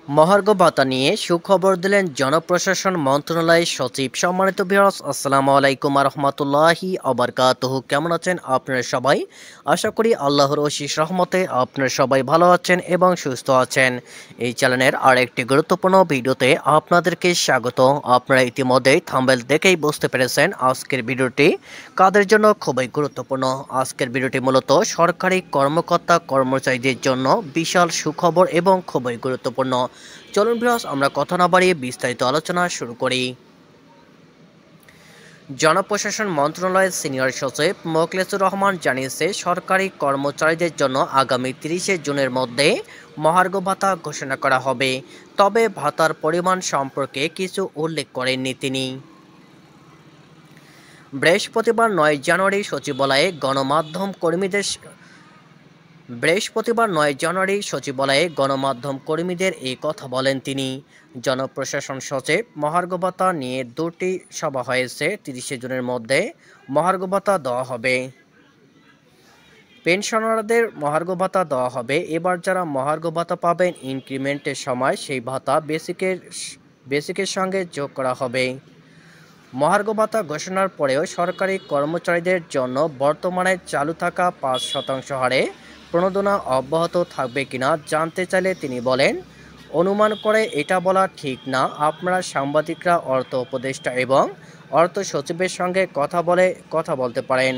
মহার্ঘ ভাতা নিয়ে সুখবর দিলেন জনপ্রশাসন মন্ত্রণালয়ের সচিব। সম্মানিত ভিউয়ার্স, আসসালামু আলাইকুম রহমতুল্লাহি আবরকাতুহু। কেমন আছেন আপনারা সবাই? আশা করি আল্লাহর অশেষ রহমতে আপনারা সবাই ভালো আছেন এবং সুস্থ আছেন। এই চ্যানেলের আর একটি গুরুত্বপূর্ণ ভিডিওতে আপনাদেরকে স্বাগত। আপনারা ইতিমধ্যেই থাম্বনেল দেখেই বুঝতে পেরেছেন আজকের ভিডিওটি কাদের জন্য খুবই গুরুত্বপূর্ণ। আজকের ভিডিওটি মূলত সরকারি কর্মকর্তা কর্মচারীদের জন্য বিশাল সুখবর এবং খুবই গুরুত্বপূর্ণ। চলুন ভিউয়ার্স, আমরা কথা না বাড়িয়ে বিস্তারিত আলোচনা শুরু করি। জনপ্রশাসন মন্ত্রণালয়ের সিনিয়র সচিব মোখলেছুর রহমান জানিয়েছে, সরকারি কর্মচারীদের জন্য আগামী 30শে জুনের মধ্যে মহার্ঘ ভাতা ঘোষণা করা হবে। তবে ভাতার পরিমাণ সম্পর্কে কিছু উল্লেখ করেননি তিনি। বৃহস্পতিবার 9 জানুয়ারি সচিবালয়ে গণমাধ্যম কর্মীদের এই কথা বলেন তিনি। জনপ্রশাসন সচিব, মহার্ঘ ভাতা নিয়ে দুটি সভা হয়েছে। 30শে জুনের মধ্যে মহার্ঘ ভাতা দেওয়া হবে। পেনশনারদের মহার্ঘ ভাতা দেওয়া হবে। এবার যারা মহার্ঘ ভাতা পাবেন, ইনক্রিমেন্টের সময় সেই ভাতা বেসিকের সঙ্গে যোগ করা হবে। মহার্ঘ ভাতা ঘোষণার পরেও সরকারি কর্মচারীদের জন্য বর্তমানে চালু থাকা 5% হারে প্রণোদনা অব্যাহত থাকবে কিনা জানতে চাইলে তিনি বলেন, অনুমান করে এটা বলা ঠিক না। আপনারা সাংবাদিকরা অর্থ উপদেষ্টা এবং অর্থ সচিবের সঙ্গে কথা বলতে পারেন।